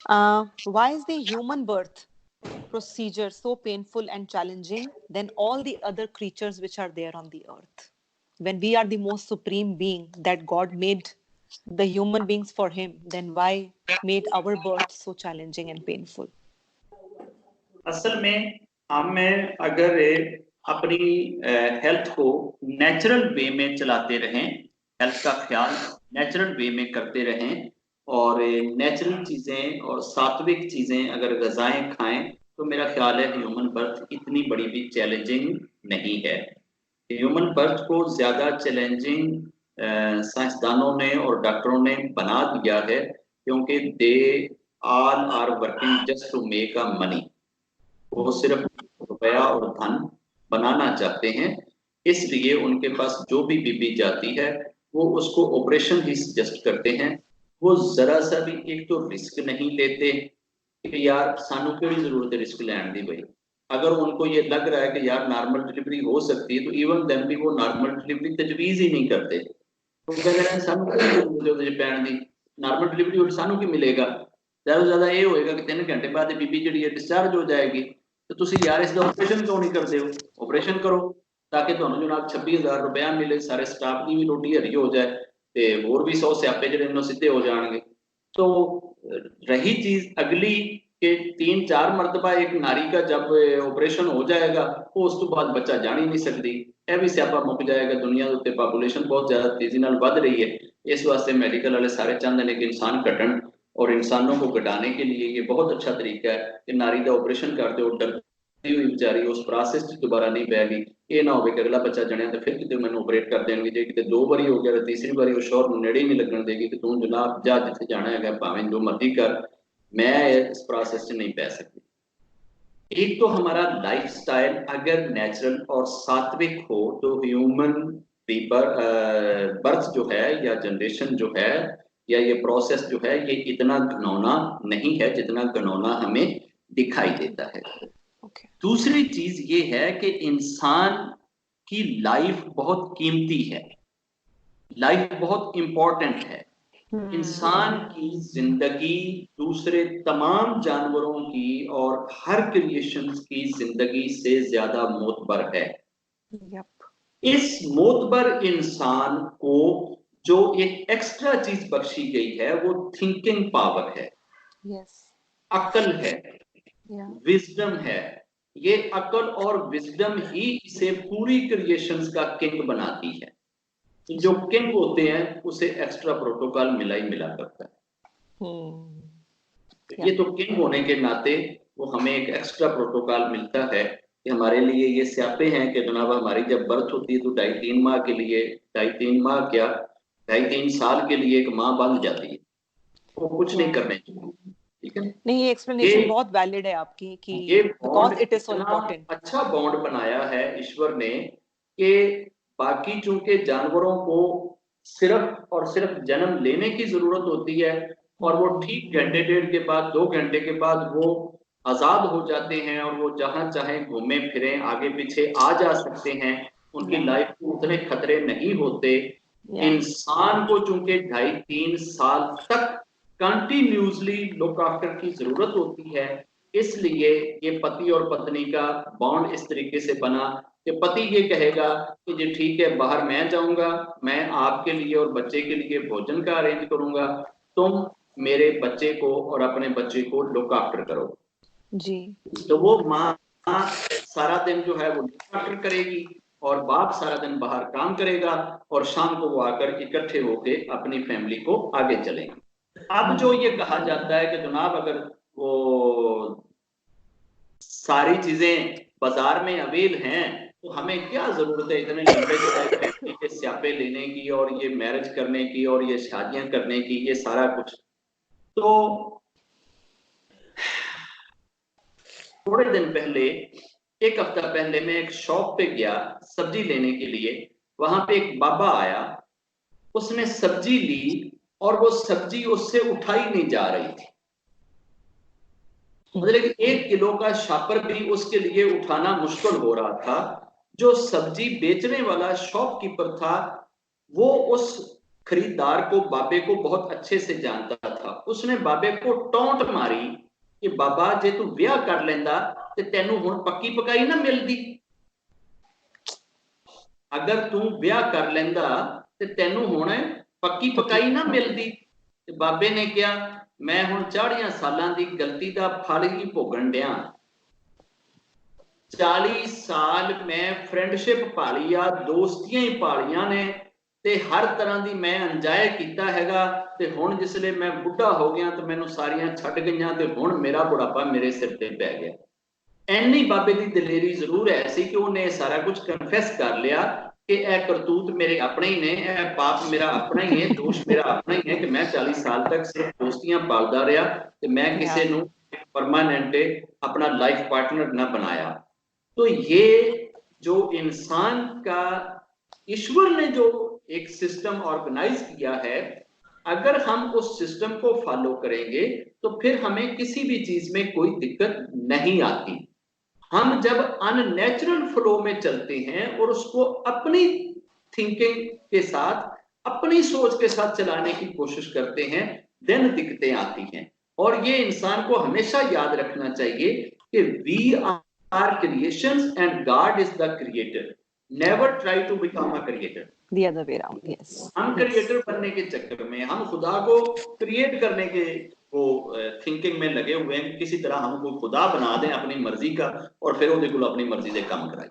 Why is the human birth procedure so painful and challenging than all the other creatures which are there on the earth? When we are the most supreme being that God made the human beings for Him, then why made our birth so challenging and painful? असल में हम अगर अपनी health को natural way में चलाते रहें, health का ख्याल नेचुरल वे में करते रहें और नेचुरल चीजें और सात्विक चीजें अगर ग़िज़ाएं खाएं, तो मेरा ख्याल है ह्यूमन बर्थ इतनी बड़ी भी चैलेंजिंग नहीं है। ह्यूमन बर्थ को ज्यादा चैलेंजिंग साइंसदानों ने और डॉक्टरों ने बना दिया है, क्योंकि they all are working just to make a money. वो सिर्फ रुपया और धन बनाना चाहते हैं, इसलिए उनके पास जो भी बीबी जाती है वो उसको ऑपरेशन ही सजेस्ट करते हैं। वो जरा सा भी एक तो रिस्क नहीं लेते कि यार सानू केड़ी जरूरत है रिस्क लैन दी भाई। अगर उनको ये लग रहा है कि यार नॉर्मल डिलीवरी हो सकती है, तो इवन देन भी वो नॉर्मल डिलीवरी तजवीज ही नहीं करते। तो कहते हैं सानू केड़ी जरूरत है ਉਹਦੇ ਪੈਣ ਦੀ, नॉर्मल डिलीवरी और सानू की मिलेगा। ज्यादा से ज्यादा ये होएगा कि 3 घंटे बाद बीबी जी डिस्चार्ज हो जाएगी, तो तुसी यार इसका ऑपरेशन क्यों नहीं करते हो? ऑपरेशन करो ताकि ਤੁਹਾਨੂੰ जनाब 26,000 रुपया मिले, सारे स्टाफ की भी रोटी हरी हो जाए ते होर भी 100 स्यापे जिहड़े सीधे हो जाएंगे। तो रही चीज अगली कि 3-4 मरतबा एक नारी का जब ऑपरेशन हो जाएगा, वो उस तो बाद बच्चा जान ही नहीं सकती, यह भी स्यापा मुक जाएगा। दुनिया के उत्ते पॉपुलेशन बहुत ज्यादा तेजी नाल बढ़ रही है, इस वास्ते मेडिकल वाले सारे चाहते हैं कि इंसान घटन, और इंसानों को घटाने के लिए ये बहुत अच्छा तरीका है कि नारी का ऑपरेशन कर दो, डरती हुई बेचारी उस प्रोसेस च दोबारा नहीं बहगी। ये ना हो कि अगला बच्चा जणिया तो फिर कितने मैंने ऑपरेट कर देंगे, जे कितने 2 बारी हो गया तो तीसरी बारी वो शोर नेड़े ही नहीं लगन देगी कि तू जनाब जा जिथे जाना है भावें जो मर्जी कर, मैं इस प्रोसेस च नहीं पै सकती। एक तो हमारा लाइफस्टाइल अगर नेचुरल और सात्विक हो तो ह्यूमन बर्थ जो है या जनरेशन जो है या ये प्रोसेस जो है ये इतना घिनौना नहीं है जितना घिनौना हमें दिखाई देता है। दूसरी चीज ये है कि इंसान की लाइफ बहुत कीमती है, लाइफ बहुत इंपॉर्टेंट है। इंसान की जिंदगी दूसरे तमाम जानवरों की और हर क्रिएशंस की जिंदगी से ज्यादा मोतबर है। इस मोतबर इंसान को जो एक एक्स्ट्रा चीज बख्शी गई है वो थिंकिंग पावर है, अक्ल है, विजडम है। ये अक्ल और विजडम ही इसे पूरी क्रिएशंस का किंग बनाती है। जो किंग होते हैं उसे एक्स्ट्रा प्रोटोकॉल मिला ही मिला करता है। ये तो किंग होने के नाते वो हमें एक एक्स्ट्रा प्रोटोकॉल मिलता है कि हमारे लिए ये स्यापे हैं कि जनाब हमारी जब बर्थ होती है तो 2.5-3 माह के लिए, 2.5-3 माह क्या 2.5-3 साल के लिए एक माँ बंध जाती है, वो कुछ नहीं करने चाहिए। ठीक है, नहीं ये एक्सप्लेनेशन बहुत वैलिड है आपकी कि ये because it is so important. अच्छा बॉन्ड बनाया है ईश्वर ने कि बाकी चूंकि जानवरों को सिर्फ और सिर्फ जन्म लेने की जरूरत होती है और वो ठीक घंटे डेढ़ के बाद 2 घंटे के बाद वो आजाद हो जाते हैं और वो जहां चाहे घूमे फिरे आगे पीछे आ जा सकते हैं, उनकी लाइफ को उतने खतरे नहीं होते। इंसान को चूंकि 2.5-3 साल तक कंटिन्यूसली लुक आफ्टर की जरूरत होती है, इसलिए ये पति और पत्नी का बॉन्ड इस तरीके से बना कि पति ये कहेगा कि जी ठीक है बाहर मैं जाऊंगा, मैं आपके लिए और बच्चे के लिए भोजन का अरेंज करूंगा, तुम मेरे बच्चे को और अपने बच्चे को लुक आफ्टर करो जी। तो वो माँ सारा दिन जो है वो लुक आफ्टर करेगी और बाप सारा दिन बाहर काम करेगा और शाम को वो आकर इकट्ठे होके अपनी फैमिली को आगे चलेंगे। अब जो ये कहा जाता है कि जनाब अगर वो सारी चीजें बाजार में अवेल हैं तो हमें क्या जरूरत है इतने लंबे के स्यापे लेने की और ये मैरिज करने की और ये शादियां करने की, ये सारा कुछ। तो थोड़े दिन पहले, एक हफ्ता पहले मैं एक शॉप पे गया सब्जी लेने के लिए। वहां पे एक बाबा आया, उसने सब्जी ली और वो सब्जी उससे उठाई नहीं जा रही थी। मतलब 1 किलो का शापर भी उसके लिए उठाना मुश्किल हो रहा था। जो सब्जी बेचने वाला शॉपकीपर था वो उस खरीदार को, बाबे को बहुत अच्छे से जानता था। उसने बाबे को टोंट मारी कि बाबा जे तू ब्याह कर लेंदा ते तेनू हुण पक्की पकाई ना मिलदी, अगर तू ब्याह कर लेंदा ते तेनू हुण पक्की पकाई ना मिलदी। ते बाबे ने कहा मैं हुण 40 सालां दी गलती दा फल ही भोगण डिया, 40 साल मैं फ्रेंडशिप पाली आ, दोस्तियां ही पालियां ने ते हर तरह दी मैं एंजॉय कीता हैगा, ते हुण जिसले मैं बुढ़ा हो गया तो मैनू सारियां छड्ड गईयां ते हुण मेरा बुढ़ापा मेरे सिर ते पै गया। ਐਨੀ ਬਾਬੇ ਦੀ ਦਲੇਰੀ ਜ਼ਰੂਰ ਹੈ ਸੀ ਕਿ ਉਹਨੇ ਸਾਰਾ ਕੁਝ ਕਨਫੈਸ ਕਰ ਲਿਆ ਕਿ ਇਹ ਕਰਤੂਤ ਮੇਰੇ ਆਪਣੇ ਹੀ ਨੇ, ਇਹ ਪਾਪ ਮੇਰਾ ਆਪਣਾ ਹੀ ਹੈ, ਦੋਸ਼ ਮੇਰਾ ਆਪਣਾ ਹੀ ਹੈ ਕਿ ਮੈਂ 40 ਸਾਲ ਤੱਕ ਸਿਰਫ ਦੋਸਤੀਆਂ ਪਾਲਦਾ ਰਿਹਾ ਤੇ मैं किसी ਨੂੰ परमानेंट अपना लाइफ पार्टनर ना बनाया। तो ये जो इंसान का ईश्वर ने जो एक सिस्टम ऑर्गेनाइज किया है, अगर हम उस सिस्टम को फॉलो करेंगे तो फिर हमें किसी भी चीज में कोई दिक्कत नहीं आती। हम जब अननेचुरल फ्लो में चलते हैं और उसको अपनी थिंकिंग के साथ, अपनी सोच के साथ चलाने की कोशिश करते हैं, देन दिक्कतें आती हैं। और ये इंसान को हमेशा याद रखना चाहिए कि we are creations and God is the creator. Never try to become a creator. The other way around, yes. हम क्रिएटर बनने के चक्कर में, हम खुदा को क्रिएट करने के वो थिंकिंग में लगे हुए हैं, किसी तरह हम कोई खुदा बना दें अपनी मर्जी का और फिर वो अपनी मर्जी से काम कराए।